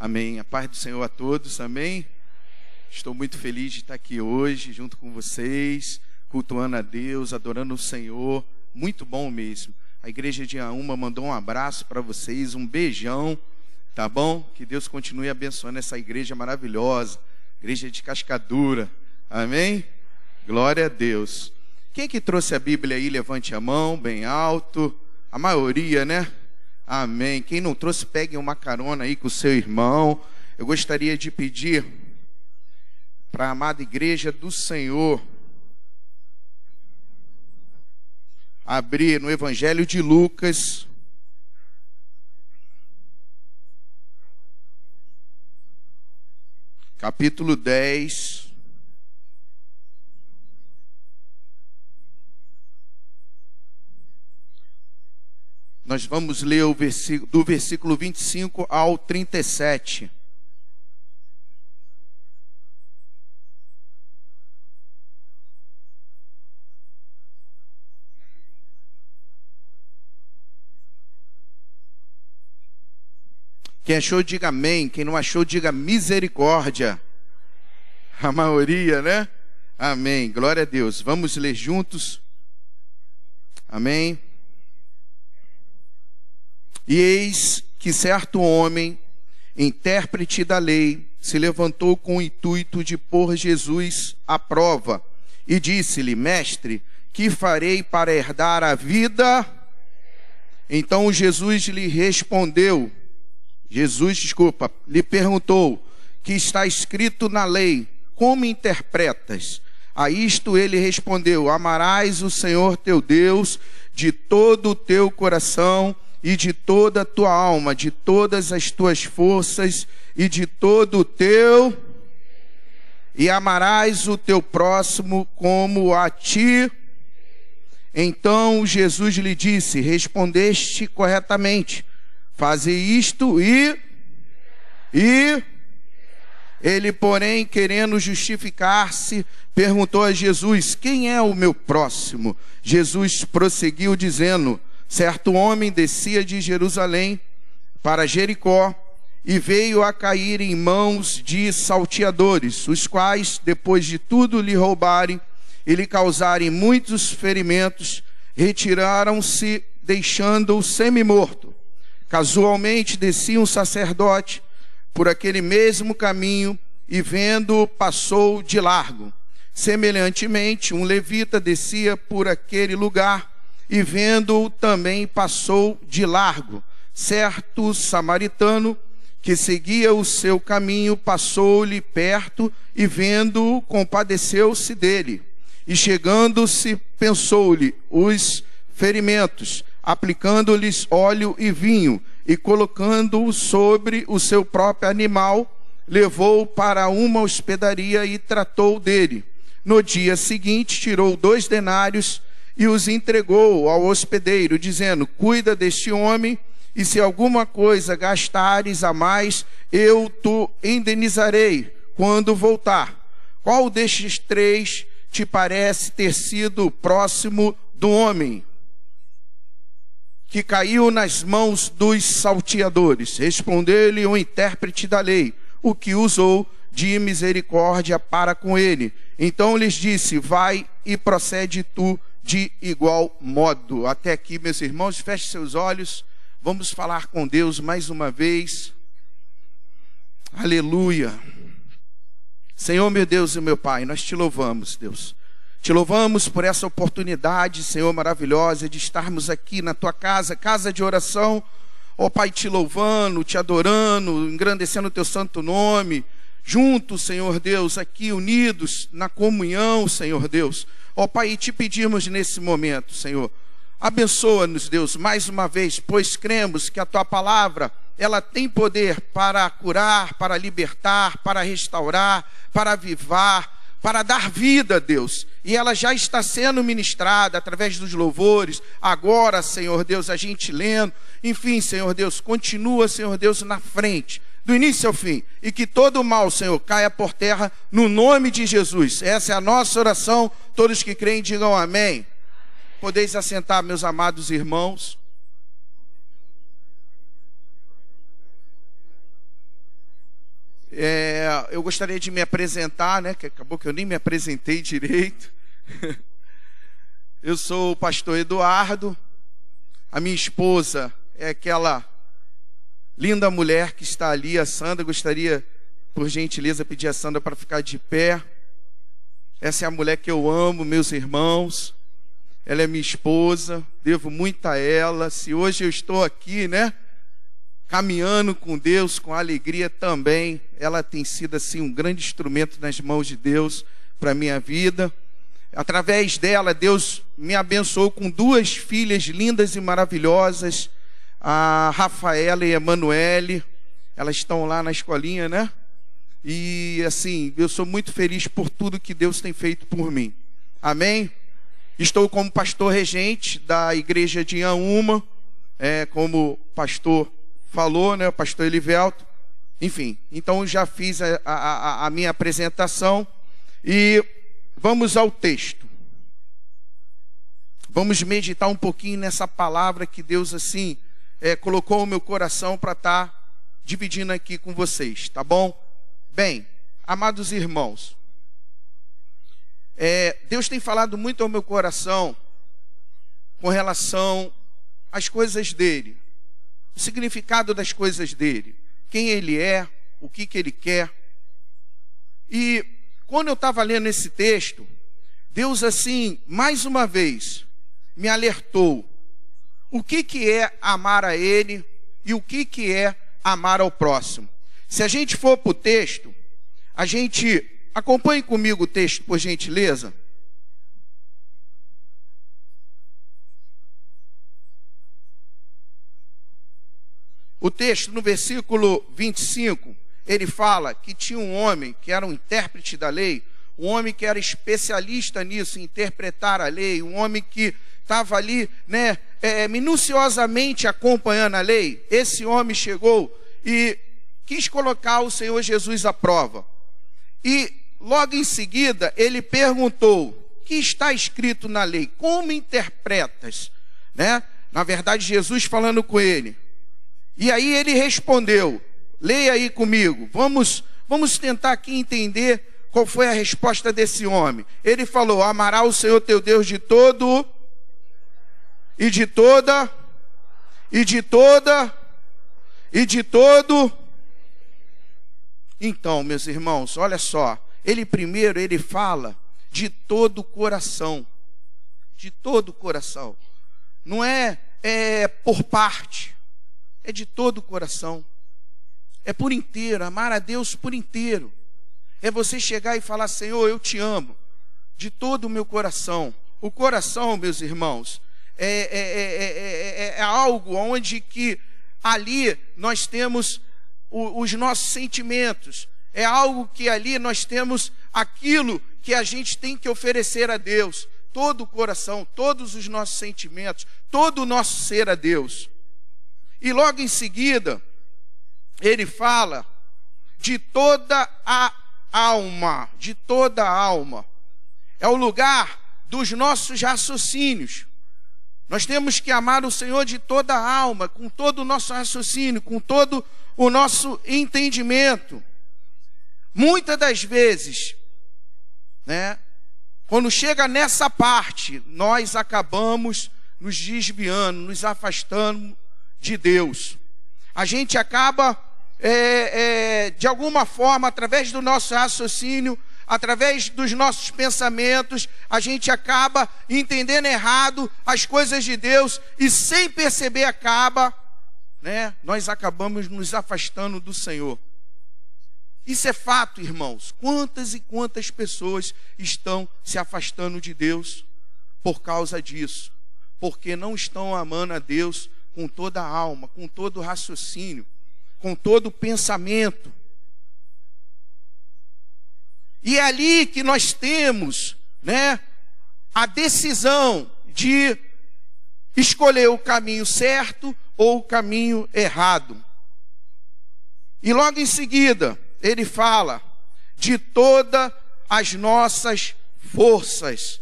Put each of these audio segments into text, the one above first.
Amém. A paz do Senhor a todos, amém? Estou muito feliz de estar aqui hoje, junto com vocês, cultuando a Deus, adorando o Senhor. Muito bom mesmo. A igreja de Auma mandou um abraço para vocês, um beijão, tá bom? Que Deus continue abençoando essa igreja maravilhosa, igreja de Cascadura, amém? Glória a Deus. Quem que trouxe a Bíblia aí, levante a mão, bem alto. A maioria, né? Amém. Quem não trouxe, pegue uma carona aí com o seu irmão. Eu gostaria de pedir para a amada igreja do Senhor abrir no Evangelho de Lucas, capítulo 10. Nós vamos ler o versículo, do versículo 25 ao 37. Quem achou, diga amém. Quem não achou, diga misericórdia. A maioria, né? Amém. Glória a Deus. Vamos ler juntos. Amém. E eis que certo homem, intérprete da lei, se levantou com o intuito de pôr Jesus à prova e disse-lhe: Mestre, que farei para herdar a vida? Então Jesus lhe respondeu, lhe perguntou: que está escrito na lei, como interpretas? A isto ele respondeu: amarás o Senhor teu Deus de todo o teu coração e de toda a tua alma, de todas as tuas forças e de todo o teu, e amarás o teu próximo como a ti. Então Jesus lhe disse: respondeste corretamente, faze isto e ele, porém, querendo justificar-se, perguntou a Jesus: quem é o meu próximo? Jesus prosseguiu dizendo: certo homem descia de Jerusalém para Jericó e veio a cair em mãos de salteadores, os quais, depois de tudo lhe roubarem e lhe causarem muitos ferimentos, retiraram-se, deixando-o semi-morto. Casualmente descia um sacerdote por aquele mesmo caminho e, vendo-o, passou de largo. Semelhantemente, um levita descia por aquele lugar e, vendo-o, também passou de largo. Certo samaritano que seguia o seu caminho passou-lhe perto e, vendo-o, compadeceu-se dele. E chegando-se, pensou-lhe os ferimentos, aplicando-lhes óleo e vinho, e colocando-o sobre o seu próprio animal, levou-o para uma hospedaria e tratou dele. No dia seguinte, tirou 2 denários e os entregou ao hospedeiro, dizendo: cuida deste homem, e se alguma coisa gastares a mais, eu te indenizarei quando voltar. Qual destes 3 te parece ter sido próximo do homem que caiu nas mãos dos salteadores? Respondeu-lhe o intérprete da lei, o que usou de misericórdia para com ele. Então lhes disse: vai e procede tu de igual modo. Até aqui, meus irmãos, feche seus olhos. Vamos falar com Deus mais uma vez. Aleluia. Senhor, meu Deus e meu Pai, nós te louvamos, Deus. Te louvamos por essa oportunidade, Senhor, maravilhosa, de estarmos aqui na tua casa, casa de oração. Ó Pai, te louvando, te adorando, engrandecendo o teu santo nome. Juntos, Senhor Deus, aqui unidos na comunhão, Senhor Deus. Ó Pai, te pedimos nesse momento, Senhor, abençoa-nos, Deus, mais uma vez, pois cremos que a tua palavra, ela tem poder para curar, para libertar, para restaurar, para avivar, para dar vida, Deus. E ela já está sendo ministrada através dos louvores. Agora, Senhor Deus, a gente lendo. Enfim, Senhor Deus, continua, Senhor Deus, na frente, do início ao fim. E que todo o mal, Senhor, caia por terra no nome de Jesus. Essa é a nossa oração. Todos que creem, digam amém. Podeis assentar, meus amados irmãos. Eu gostaria de me apresentar, né? Que acabou que eu nem me apresentei direito. Eu sou o pastor Eduardo. A minha esposa é aquela linda mulher que está ali, a Sandra. Gostaria, por gentileza, pedir a Sandra para ficar de pé. Essa é a mulher que eu amo, meus irmãos. Ela é minha esposa, devo muito a ela. Se hoje eu estou aqui, né, caminhando com Deus, com alegria também, ela tem sido assim um grande instrumento nas mãos de Deus para a minha vida. Através dela, Deus me abençoou com 2 filhas lindas e maravilhosas, a Rafaela e a Emanuele. Elas estão lá na escolinha, né? E assim, eu sou muito feliz por tudo que Deus tem feito por mim. Amém? Estou como pastor regente da igreja de Inhaúma, como o pastor falou, né, o pastor Elivelto. Enfim, então eu já fiz a minha apresentação e vamos ao texto. Vamos meditar um pouquinho nessa palavra que Deus assim colocou no meu coração para estar dividindo aqui com vocês, tá bom? Bem, amados irmãos, Deus tem falado muito ao meu coração com relação às coisas dele, o significado das coisas dele, quem ele é, o que ele quer. E quando eu estava lendo esse texto, Deus assim, mais uma vez, me alertou o que é amar a ele e o que é amar ao próximo. Se a gente for para o texto, acompanhe comigo o texto, por gentileza. O texto, no versículo 25, ele fala que tinha um homem que era um intérprete da lei, um homem que era especialista nisso, em interpretar a lei, um homem que estava ali, né, minuciosamente acompanhando a lei. Esse homem chegou e quis colocar o Senhor Jesus à prova. E logo em seguida ele perguntou: o que está escrito na lei? Como interpretas? Né? Na verdade, Jesus falando com ele. E aí ele respondeu, leia aí comigo, vamos tentar aqui entender qual foi a resposta desse homem. Ele falou: amará o Senhor teu Deus de todo, e de toda, e de toda, e de todo. Então, meus irmãos, olha só, ele fala de todo o coração, de todo o coração. Não é por parte, é de todo o coração, é por inteiro, amar a Deus por inteiro. É você chegar e falar: Senhor, eu te amo, de todo o meu coração. O coração, meus irmãos, é algo onde que ali nós temos os nossos sentimentos, é algo que ali nós temos aquilo que a gente tem que oferecer a Deus, todo o coração, todos os nossos sentimentos, todo o nosso ser a Deus. E logo em seguida, ele fala de toda a alma, de toda a alma. É o lugar dos nossos raciocínios. Nós temos que amar o Senhor de toda a alma, com todo o nosso raciocínio, com todo o nosso entendimento. Muitas das vezes, né, quando chega nessa parte, nós acabamos nos desviando, nos afastando de Deus. A gente acaba, de alguma forma, através do nosso raciocínio, através dos nossos pensamentos, a gente acaba entendendo errado as coisas de Deus e sem perceber nós acabamos nos afastando do Senhor. Isso é fato, irmãos. Quantas e quantas pessoas estão se afastando de Deus por causa disso? Porque não estão amando a Deus com toda a alma, com todo o raciocínio, com todo o pensamento. E é ali que nós temos, né, a decisão de escolher o caminho certo ou o caminho errado. E logo em seguida, ele fala de todas as nossas forças,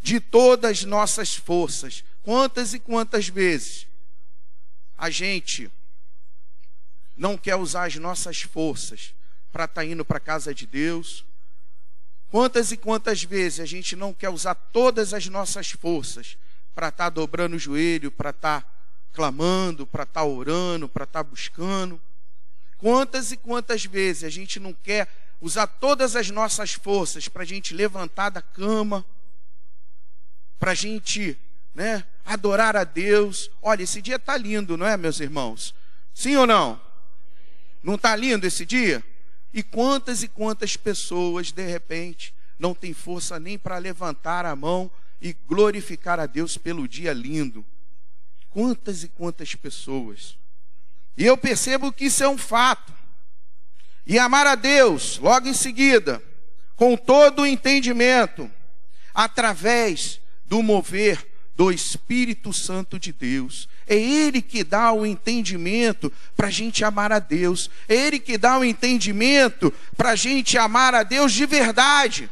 de todas as nossas forças. Quantas e quantas vezes a gente não quer usar as nossas forças, para estar indo para a casa de Deus. Quantas e quantas vezes a gente não quer usar todas as nossas forças para estar dobrando o joelho, para estar clamando, para estar orando, para estar buscando. Quantas e quantas vezes a gente não quer usar todas as nossas forças para a gente levantar da cama, para a gente, adorar a Deus. Olha, esse dia está lindo, não é, meus irmãos? Sim ou não? Não está lindo esse dia? E quantas pessoas, de repente, não têm força nem para levantar a mão e glorificar a Deus pelo dia lindo? Quantas e quantas pessoas. E eu percebo que isso é um fato. E amar a Deus, logo em seguida, com todo o entendimento, através do mover do Espírito Santo de Deus. É Ele que dá o entendimento para a gente amar a Deus. É Ele que dá o entendimento para a gente amar a Deus de verdade.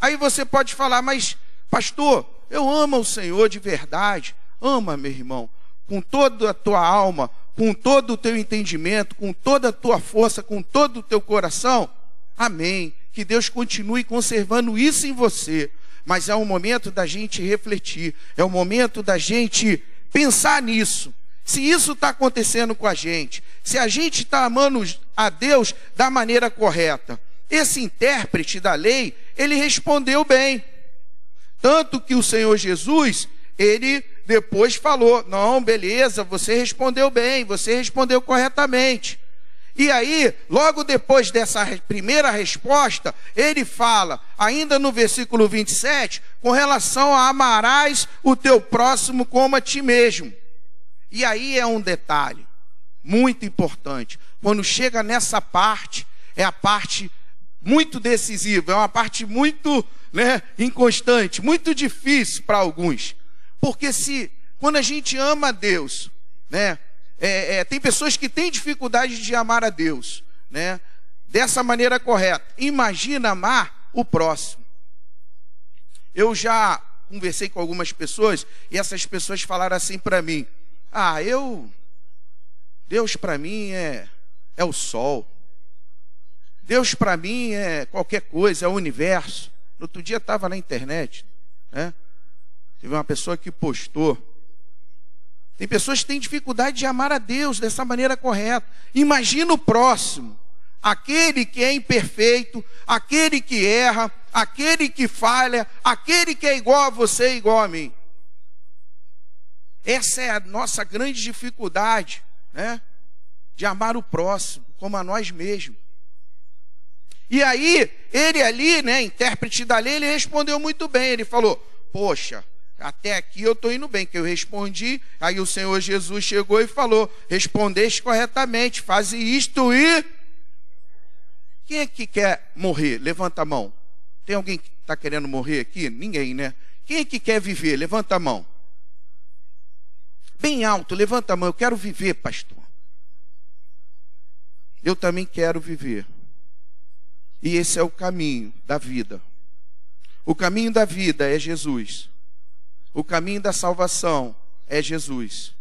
Aí você pode falar, mas pastor, eu amo o Senhor de verdade. Ama, meu irmão, com toda a tua alma, com todo o teu entendimento, com toda a tua força, com todo o teu coração. Amém. Que Deus continue conservando isso em você. Mas é um momento da gente refletir. É um momento da gente pensar nisso. Se isso está acontecendo com a gente, se a gente está amando a Deus da maneira correta. Esse intérprete da lei, ele respondeu bem. Tanto que o Senhor Jesus, ele depois falou, não, beleza, você respondeu bem, você respondeu corretamente. E aí, logo depois dessa primeira resposta, ele fala, ainda no versículo 27, com relação a amarás o teu próximo como a ti mesmo. E aí é um detalhe muito importante. Quando chega nessa parte, é a parte muito decisiva, é uma parte muito inconstante, muito difícil para alguns. Porque quando a gente ama a Deus, tem pessoas que têm dificuldade de amar a Deus, dessa maneira correta. Imagina amar o próximo. Eu já conversei com algumas pessoas e essas pessoas falaram assim para mim: Deus para mim é o sol. Deus para mim é qualquer coisa, é o universo. No outro dia estava na internet, teve uma pessoa que postou. Tem pessoas que têm dificuldade de amar a Deus dessa maneira correta. Imagina o próximo, aquele que é imperfeito, aquele que erra, aquele que falha, aquele que é igual a você, igual a mim. Essa é a nossa grande dificuldade, de amar o próximo como a nós mesmos. E aí, ele ali, intérprete da lei, ele respondeu muito bem. Ele falou, poxa, até aqui eu estou indo bem, que eu respondi. Aí o Senhor Jesus chegou e falou, respondeste corretamente, faze isto e... Quem é que quer morrer? Levanta a mão. Tem alguém que está querendo morrer aqui? Ninguém, né? Quem é que quer viver? Levanta a mão. Bem alto, levanta a mão. Eu quero viver, pastor. Eu também quero viver. E esse é o caminho da vida. O caminho da vida é Jesus. O caminho da salvação é Jesus.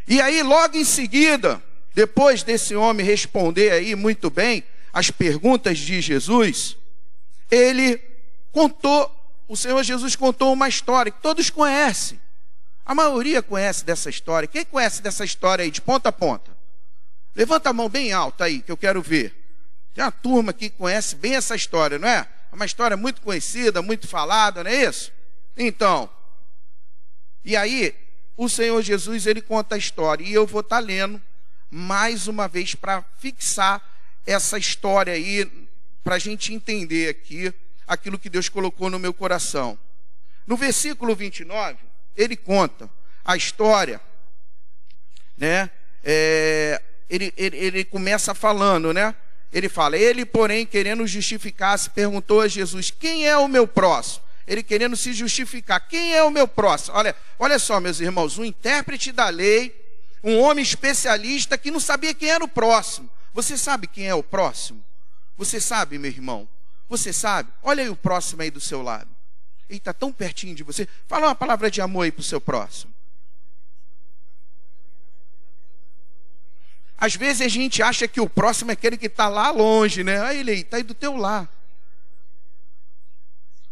E aí, logo em seguida, depois desse homem responder aí muito bem as perguntas de Jesus, o Senhor Jesus contou uma história que todos conhecem. A maioria conhece dessa história. Quem conhece dessa história aí, de ponta a ponta? Levanta a mão bem alta aí, que eu quero ver. Tem uma turma aqui que conhece bem essa história, não é? É uma história muito conhecida, muito falada, não é isso? Então, e aí, o Senhor Jesus, ele conta a história. E eu vou estar lendo mais uma vez para fixar essa história aí, para a gente entender aqui aquilo que Deus colocou no meu coração. No versículo 29, ele conta a história, ele começa falando, Ele fala, ele, porém, querendo justificar-se, perguntou a Jesus, quem é o meu próximo? Ele querendo se justificar, quem é o meu próximo? Olha só, meus irmãos, um intérprete da lei, um homem especialista que não sabia quem era o próximo. Você sabe quem é o próximo? Você sabe, meu irmão? Você sabe? Olha aí o próximo aí do seu lado. Ele está tão pertinho de você. Fala uma palavra de amor aí para o seu próximo. Às vezes a gente acha que o próximo é aquele que está lá longe, né? Aí ele está aí do teu lado.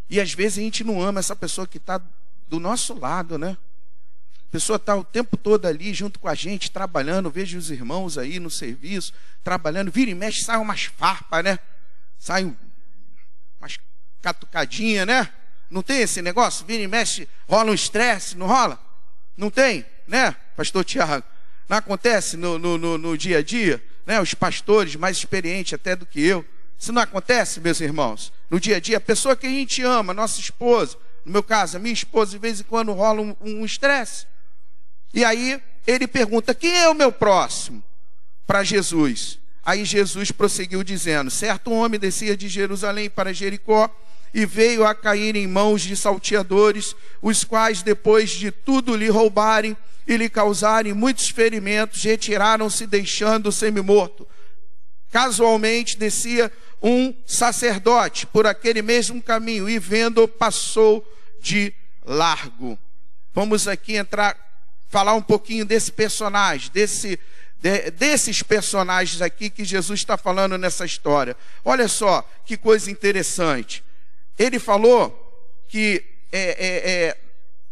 E às vezes a gente não ama essa pessoa que está do nosso lado, né? A pessoa está o tempo todo ali junto com a gente, trabalhando. Vejo os irmãos aí no serviço, trabalhando. Vira e mexe, sai umas farpas, né? Sai umas catucadinhas, né? Não tem esse negócio? Vira e mexe, rola um estresse, não rola? Não tem, né, pastor Tiago? Não acontece no dia a dia, né? Os pastores mais experientes até do que eu. Isso não acontece, meus irmãos? No dia a dia, a pessoa que a gente ama, nossa esposa, no meu caso, a minha esposa, de vez em quando rola um estresse. E aí ele pergunta, quem é o meu próximo? Para Jesus. Aí Jesus prosseguiu dizendo, certo homem descia de Jerusalém para Jericó e veio a cair em mãos de salteadores, os quais depois de tudo lhe roubarem e lhe causarem muitos ferimentos, retiraram-se deixando-o semi-morto. Casualmente descia um sacerdote por aquele mesmo caminho e vendo-o passou de largo. Vamos aqui falar um pouquinho desse personagem, desses personagens aqui que Jesus está falando nessa história. Olha só que coisa interessante. Ele falou que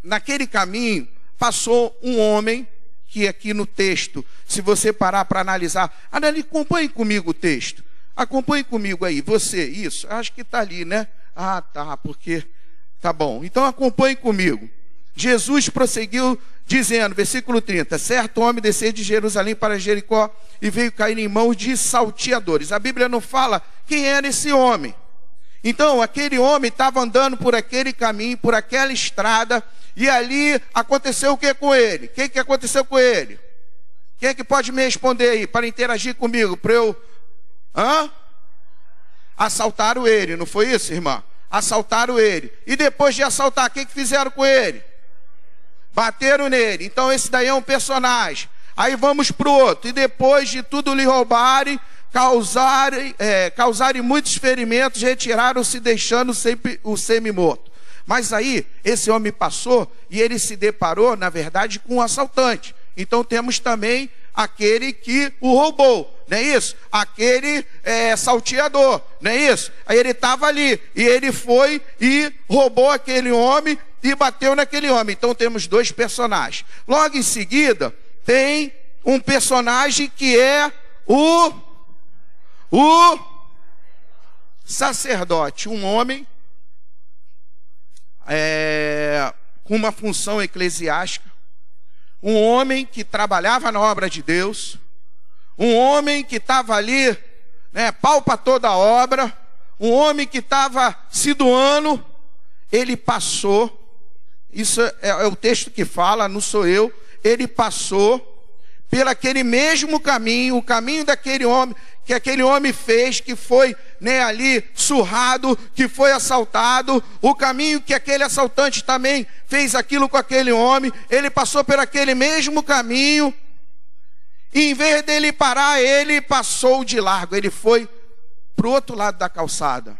naquele caminho passou um homem que aqui no texto, se você parar para analisar, acompanhe comigo o texto. Acompanhe comigo aí, você, isso, acho que está ali, né? Ah, tá, porque, tá bom. Então acompanhe comigo. Jesus prosseguiu dizendo, versículo 30, certo homem desceu de Jerusalém para Jericó e veio cair em mãos de salteadores. A Bíblia não fala quem era esse homem. Então, aquele homem estava andando por aquele caminho, por aquela estrada, e ali aconteceu o que com ele? O que aconteceu com ele? Quem é que pode me responder aí, para interagir comigo, para eu... Assaltaram ele, não foi isso, irmã? Assaltaram ele. E depois de assaltar, o que fizeram com ele? Bateram nele. Então esse daí é um personagem. Aí vamos para o outro. E depois de tudo lhe roubarem, causarem muitos ferimentos, retiraram-se deixando sempre o semi-morto. Mas aí esse homem passou e ele se deparou, na verdade, com um assaltante. Então temos também aquele que o roubou, não é isso? Aquele salteador, não é isso? Aí ele estava ali e ele foi e roubou aquele homem e bateu naquele homem. Então temos dois personagens. Logo em seguida tem um personagem que é o sacerdote, um homem com uma função eclesiástica, um homem que trabalhava na obra de Deus, um homem que estava ali, né, pau para toda a obra, um homem que estava se doando. Ele passou, isso é o texto que fala, não sou eu, ele passou por aquele mesmo caminho, o caminho daquele homem, que aquele homem fez, que foi, né, ali surrado, que foi assaltado, o caminho que aquele assaltante também fez aquilo com aquele homem, ele passou por aquele mesmo caminho, e em vez dele parar, ele passou de largo, ele foi para o outro lado da calçada.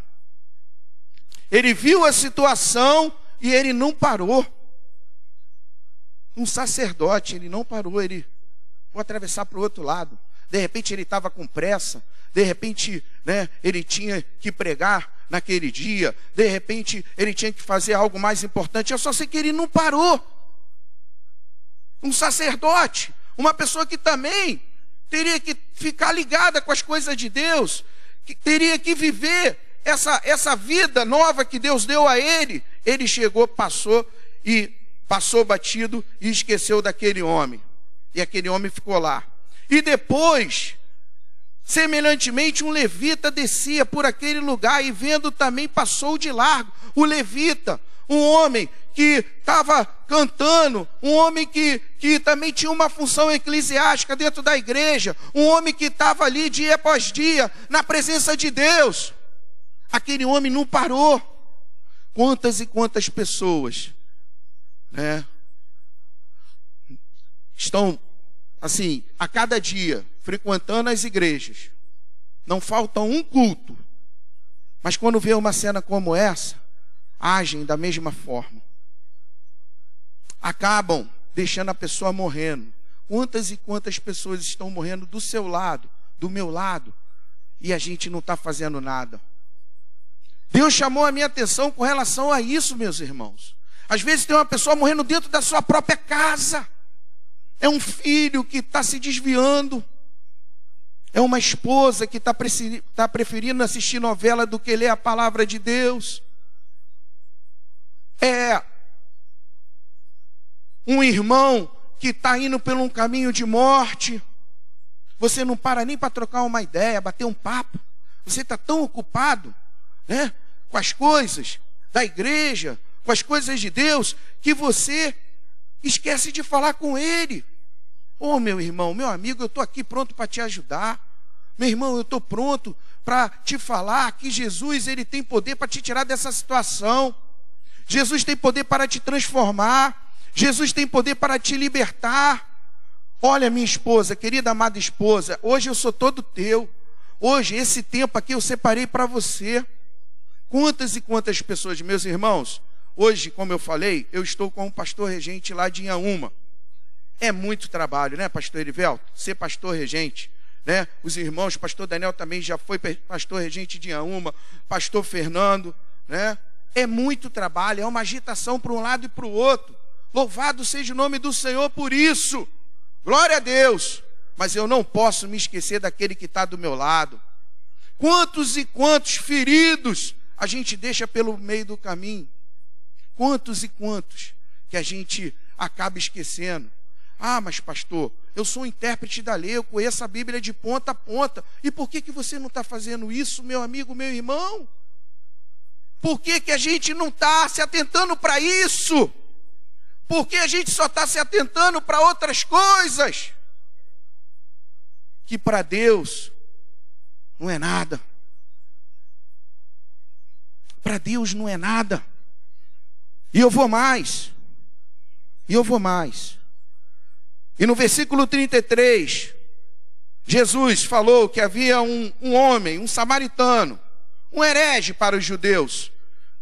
Ele viu a situação e ele não parou. Um sacerdote, ele não parou, ele vou atravessar para o outro lado. De repente ele estava com pressa, de repente, né, ele tinha que pregar naquele dia, de repente ele tinha que fazer algo mais importante. Eu só sei que ele não parou. Um sacerdote, uma pessoa que também teria que ficar ligada com as coisas de Deus, que teria que viver essa vida nova que Deus deu a ele. Ele chegou, passou batido e esqueceu daquele homem. E aquele homem ficou lá. E depois, semelhantemente, um levita descia por aquele lugar e vendo também passou de largo. O levita, um homem que estava cantando, um homem que também tinha uma função eclesiástica dentro da igreja, um homem que estava ali dia após dia, na presença de Deus. Aquele homem não parou. Quantas e quantas pessoas, né, estão, assim, a cada dia, frequentando as igrejas. Não falta um culto. Mas quando vê uma cena como essa, agem da mesma forma. Acabam deixando a pessoa morrendo. Quantas e quantas pessoas estão morrendo do seu lado, do meu lado, e a gente não está fazendo nada. Deus chamou a minha atenção com relação a isso, meus irmãos. Às vezes tem uma pessoa morrendo dentro da sua própria casa. É um filho que está se desviando. É uma esposa que está preferindo assistir novela do que ler a palavra de Deus. É um irmão que está indo por um caminho de morte. Você não para nem para trocar uma ideia, bater um papo. Você está tão ocupado, né, com as coisas da igreja, com as coisas de Deus, que você esquece de falar com ele. Ô, meu irmão, meu amigo, eu estou aqui pronto para te ajudar. Meu irmão, eu estou pronto para te falar que Jesus, ele tem poder para te tirar dessa situação. Jesus tem poder para te transformar. Jesus tem poder para te libertar. Olha, minha esposa, querida amada esposa, hoje eu sou todo teu. Hoje, esse tempo aqui eu separei para você. Quantas e quantas pessoas, meus irmãos, hoje, como eu falei, eu estou com um pastor regente lá de Inhaúma. É muito trabalho, né, pastor Erivelto? Ser pastor regente, né? Os irmãos, pastor Daniel também já foi pastor regente de Inhaúma, pastor Fernando, né? É muito trabalho, é uma agitação para um lado e para o outro. Louvado seja o nome do Senhor por isso. Glória a Deus. Mas eu não posso me esquecer daquele que está do meu lado. Quantos e quantos feridos a gente deixa pelo meio do caminho? Quantos e quantos que a gente acaba esquecendo? Ah, mas pastor, eu sou um intérprete da lei, eu conheço a Bíblia de ponta a ponta. E por que você não está fazendo isso, meu amigo, meu irmão? Por que a gente não está se atentando para isso? Por que a gente só está se atentando para outras coisas? Que para Deus não é nada. Para Deus não é nada. E eu vou mais. E no versículo 33, Jesus falou que havia um homem, um samaritano, um herege para os judeus.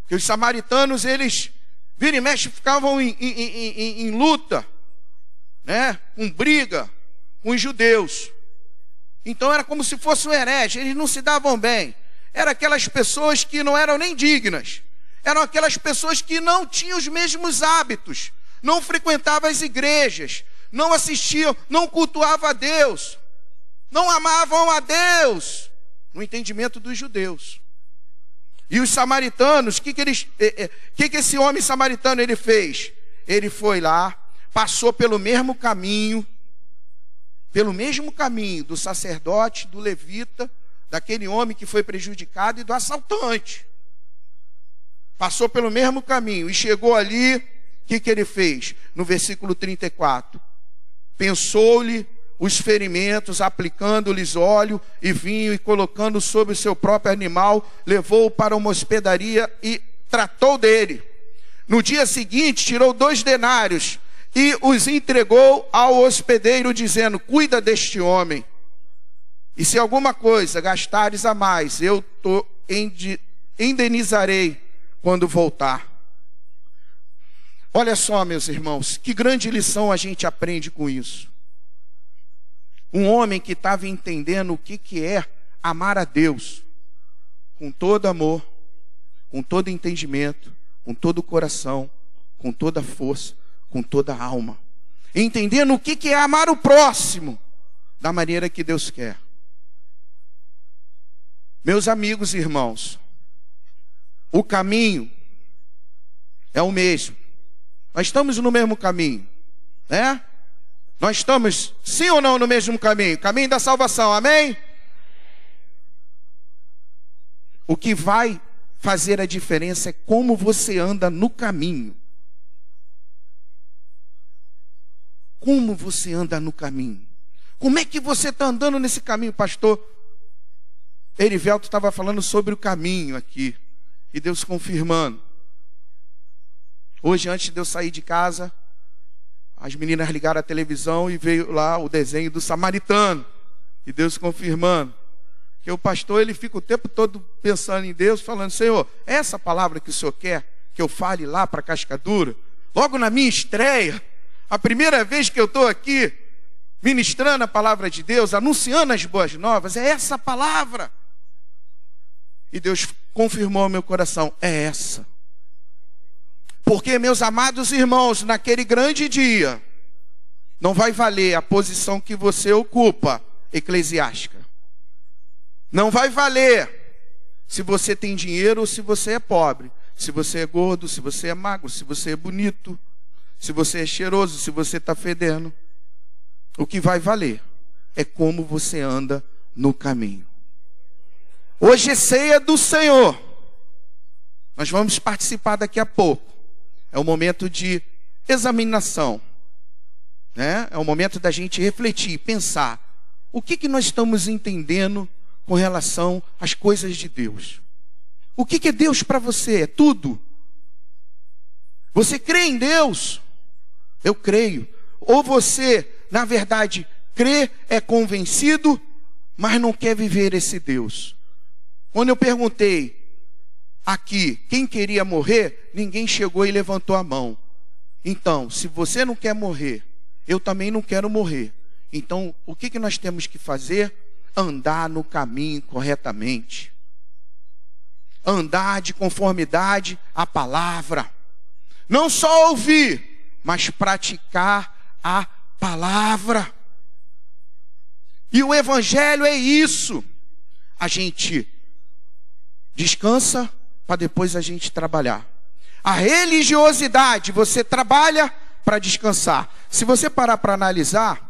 Que os samaritanos, eles, vira e mexe, ficavam em luta, né? Com briga com os judeus. Então era como se fosse um herege, eles não se davam bem. Eram aquelas pessoas que não eram nem dignas. Eram aquelas pessoas que não tinham os mesmos hábitos, não frequentavam as igrejas, não assistiam, não cultuavam a Deus, não amavam a Deus, no entendimento dos judeus. E os samaritanos, que esse homem samaritano ele fez? Ele foi lá, passou pelo mesmo caminho do sacerdote, do levita, daquele homem que foi prejudicado e do assaltante. Passou pelo mesmo caminho e chegou ali, o que ele fez? No versículo 34. Pensou-lhe os ferimentos, aplicando-lhes óleo e vinho e colocando sobre o seu próprio animal, levou-o para uma hospedaria e tratou dele. No dia seguinte, tirou 2 denários e os entregou ao hospedeiro, dizendo: cuida deste homem, e se alguma coisa gastares a mais, eu indenizarei quando voltar. Olha só, meus irmãos, que grande lição a gente aprende com isso. Um homem que estava entendendo o que é amar a Deus com todo amor, com todo entendimento, com todo o coração, com toda a força, com toda a alma. Entendendo o que é amar o próximo da maneira que Deus quer. Meus amigos e irmãos, o caminho é o mesmo. Nós estamos no mesmo caminho, né? Nós estamos, sim ou não, no mesmo caminho? Caminho da salvação, amém? O que vai fazer a diferença é como você anda no caminho. Como você anda no caminho? Como é que você está andando nesse caminho, pastor? Erivelto estava falando sobre o caminho aqui, e Deus confirmando. Hoje, antes de eu sair de casa, as meninas ligaram a televisão e veio lá o desenho do samaritano. E Deus confirmando. Que o pastor, ele fica o tempo todo pensando em Deus, falando: Senhor, é essa palavra que o Senhor quer que eu fale lá para Cascadura? Logo na minha estreia, a primeira vez que eu estou aqui, ministrando a palavra de Deus, anunciando as boas novas, é essa palavra. E Deus confirmou ao meu coração, é essa. Porque, meus amados irmãos, naquele grande dia, não vai valer a posição que você ocupa, eclesiástica. Não vai valer se você tem dinheiro ou se você é pobre. Se você é gordo, se você é magro, se você é bonito, se você é cheiroso, se você está fedendo. O que vai valer é como você anda no caminho. Hoje é ceia do Senhor. Nós vamos participar daqui a pouco. É um momento de examinação, né? É um momento da gente refletir, pensar. O que nós estamos entendendo com relação às coisas de Deus? O que é Deus para você? É tudo. Você crê em Deus? Eu creio. Ou você, na verdade, crê, é convencido, mas não quer viver esse Deus. Quando eu perguntei aqui quem queria morrer, ninguém chegou e levantou a mão. Então, se você não quer morrer, eu também não quero morrer. Então, o que nós temos que fazer? Andar no caminho corretamente. Andar de conformidade à palavra. Não só ouvir, mas praticar a palavra. E o evangelho é isso. A gente descansa para depois a gente trabalhar. A religiosidade, você trabalha para descansar. Se você parar para analisar,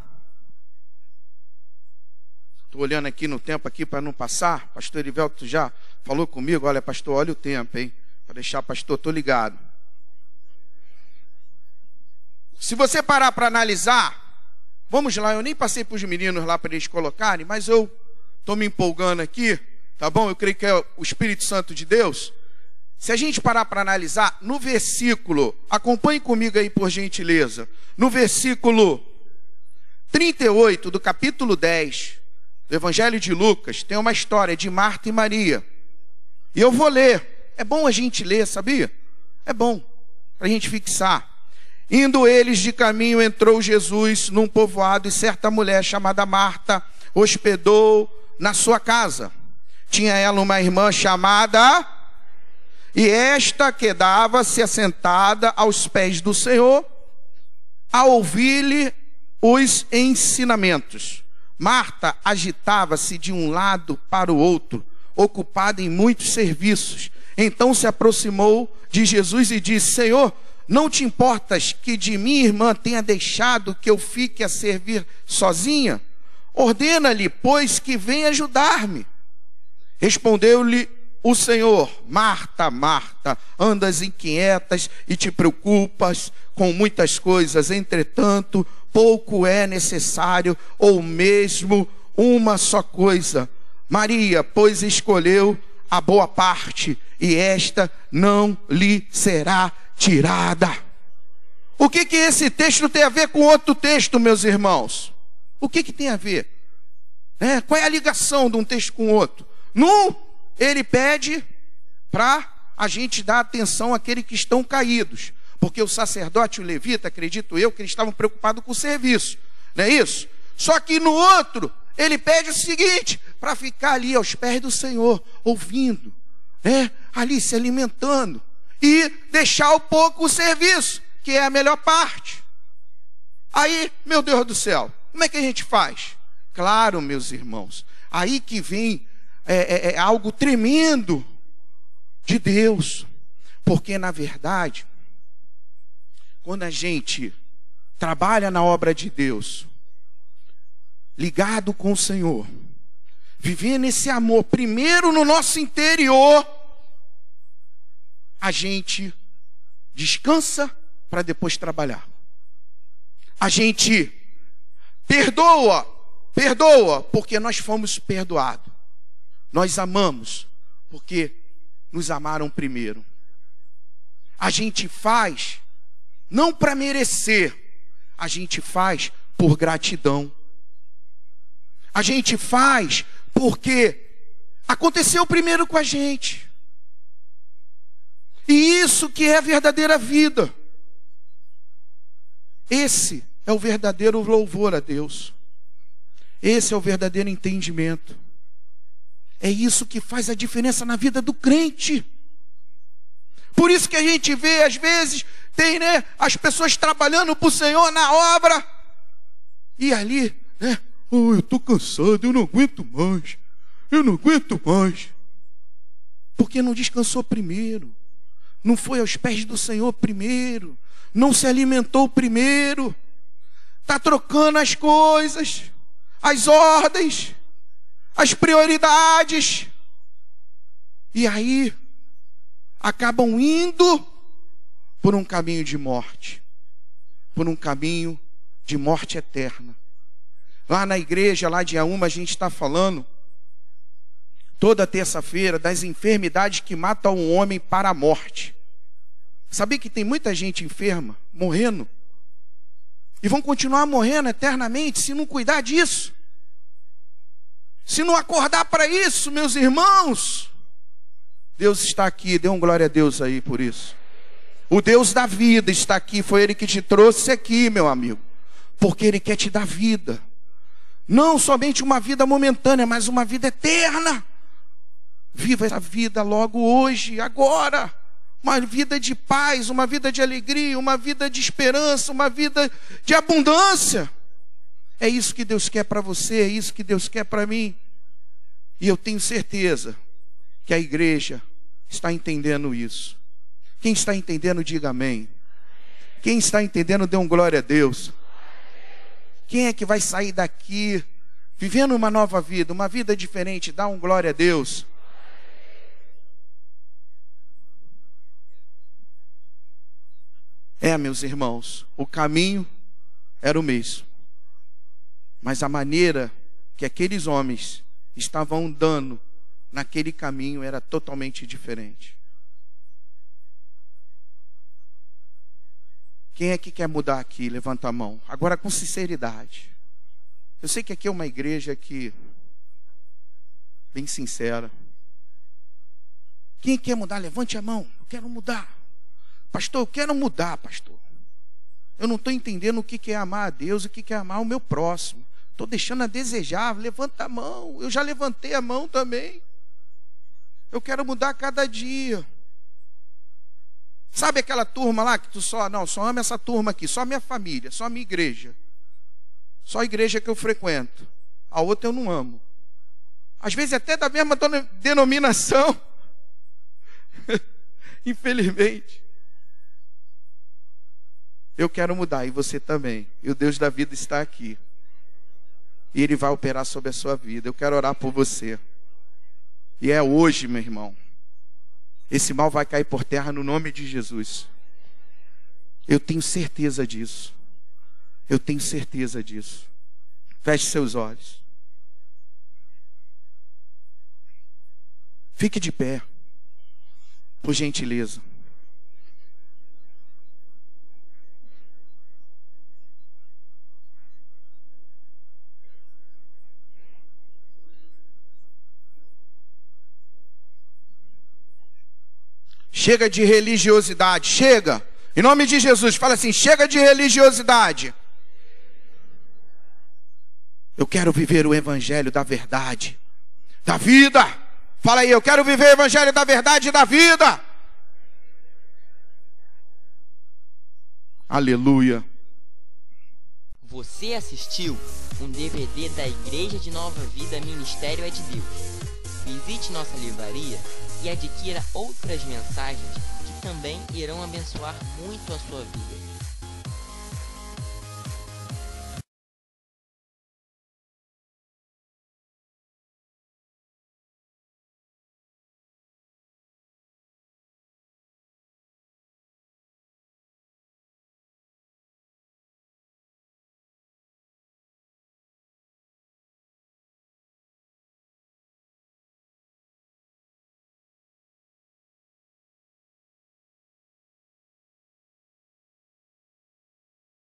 estou olhando aqui no tempo aqui para não passar. Pastor Erivelto já falou comigo, olha pastor, olha o tempo, hein? Para deixar pastor, estou ligado. Se você parar para analisar, vamos lá, eu nem passei para os meninos lá para eles colocarem, mas eu estou me empolgando aqui, tá bom? Eu creio que é o Espírito Santo de Deus. Se a gente parar para analisar, no versículo, acompanhe comigo aí por gentileza, no versículo 38 do capítulo 10, do Evangelho de Lucas, tem uma história de Marta e Maria. E eu vou ler. É bom a gente ler, sabia? É bom, para a gente fixar. Indo eles de caminho, entrou Jesus num povoado, e certa mulher chamada Marta hospedou na sua casa. Tinha ela uma irmã chamada, e esta quedava-se assentada aos pés do Senhor, a ouvir-lhe os ensinamentos. Marta agitava-se de um lado para o outro, ocupada em muitos serviços. Então se aproximou de Jesus e disse: Senhor, não te importas que de minha irmã tenha deixado que eu fique a servir sozinha? Ordena-lhe, pois, que venha ajudar-me. Respondeu-lhe o Senhor: Marta, Marta, andas inquietas e te preocupas com muitas coisas, entretanto, pouco é necessário, ou mesmo uma só coisa. Maria, pois, escolheu a boa parte, e esta não lhe será tirada. O que esse texto tem a ver com outro texto, meus irmãos? O que tem a ver? Qual é a ligação de um texto com o outro? Num, ele pede para a gente dar atenção àqueles que estão caídos. Porque o sacerdote e o levita, acredito eu, que eles estavam preocupados com o serviço. Não é isso? Só que no outro, ele pede o seguinte: para ficar ali aos pés do Senhor, ouvindo, ali se alimentando. E deixar um pouco o serviço, que é a melhor parte. Aí, meu Deus do céu, como é que a gente faz? Claro, meus irmãos, aí que vem algo tremendo de Deus. Porque, na verdade, quando a gente trabalha na obra de Deus, ligado com o Senhor, vivendo esse amor primeiro no nosso interior, a gente descansa para depois trabalhar. A gente perdoa porque nós fomos perdoados. Nós amamos porque nos amaram primeiro. A gente faz não para merecer, a gente faz por gratidão. A gente faz porque aconteceu primeiro com a gente. E isso que é a verdadeira vida. Esse é o verdadeiro louvor a Deus. Esse é o verdadeiro entendimento. É isso que faz a diferença na vida do crente. Por isso que a gente vê, às vezes, tem, né, as pessoas trabalhando para o Senhor na obra. E ali, né? Oh, eu estou cansado, eu não aguento mais. Eu não aguento mais. Porque não descansou primeiro. Não foi aos pés do Senhor primeiro. Não se alimentou primeiro. Está trocando as coisas, as ordens, as prioridades. E aí, acabam indo por um caminho de morte. Por um caminho de morte eterna. Lá na igreja, lá de Auma, a gente está falando toda terça-feira das enfermidades que matam um homem para a morte. Sabia que tem muita gente enferma, morrendo, e vão continuar morrendo eternamente se não cuidar disso, se não acordar para isso, meus irmãos. Deus está aqui, dê um glória a Deus aí por isso. O Deus da vida está aqui, foi Ele que te trouxe aqui, meu amigo, porque Ele quer te dar vida, não somente uma vida momentânea, mas uma vida eterna. Viva essa vida logo hoje, agora. Uma vida de paz, uma vida de alegria, uma vida de esperança, uma vida de abundância. É isso que Deus quer para você, é isso que Deus quer para mim. E eu tenho certeza que a igreja está entendendo isso. Quem está entendendo, diga amém. Quem está entendendo, dê um glória a Deus. Quem é que vai sair daqui vivendo uma nova vida, uma vida diferente? Dá um glória a Deus. Meus irmãos, o caminho era o mesmo, mas a maneira que aqueles homens estavam andando naquele caminho era totalmente diferente. Quem é que quer mudar aqui? Levanta a mão. Agora com sinceridade. Eu sei que aqui é uma igreja que, bem sincera. Quem quer mudar? Levante a mão. Eu quero mudar. Pastor, eu quero mudar, pastor. Eu não estou entendendo o que é amar a Deus e o que é amar o meu próximo. Estou deixando a desejar. Levanta a mão. Eu já levantei a mão também. Eu quero mudar a cada dia. Sabe aquela turma lá que tu só ama essa turma aqui, só a minha família, só a minha igreja. Só a igreja que eu frequento. A outra eu não amo. Às vezes até da mesma denominação. Infelizmente. Eu quero mudar, e você também. E o Deus da vida está aqui. E Ele vai operar sobre a sua vida. Eu quero orar por você. E é hoje, meu irmão. Esse mal vai cair por terra no nome de Jesus. Eu tenho certeza disso. Eu tenho certeza disso. Feche seus olhos. Fique de pé. Por gentileza. Chega de religiosidade, chega. Em nome de Jesus, fala assim, chega de religiosidade. Eu quero viver o evangelho da verdade, da vida. Fala aí, eu quero viver o evangelho da verdade e da vida. Aleluia. Você assistiu um DVD da Igreja de Nova Vida Ministério é de Deus. Visite nossa livraria e adquira outras mensagens que também irão abençoar muito a sua vida.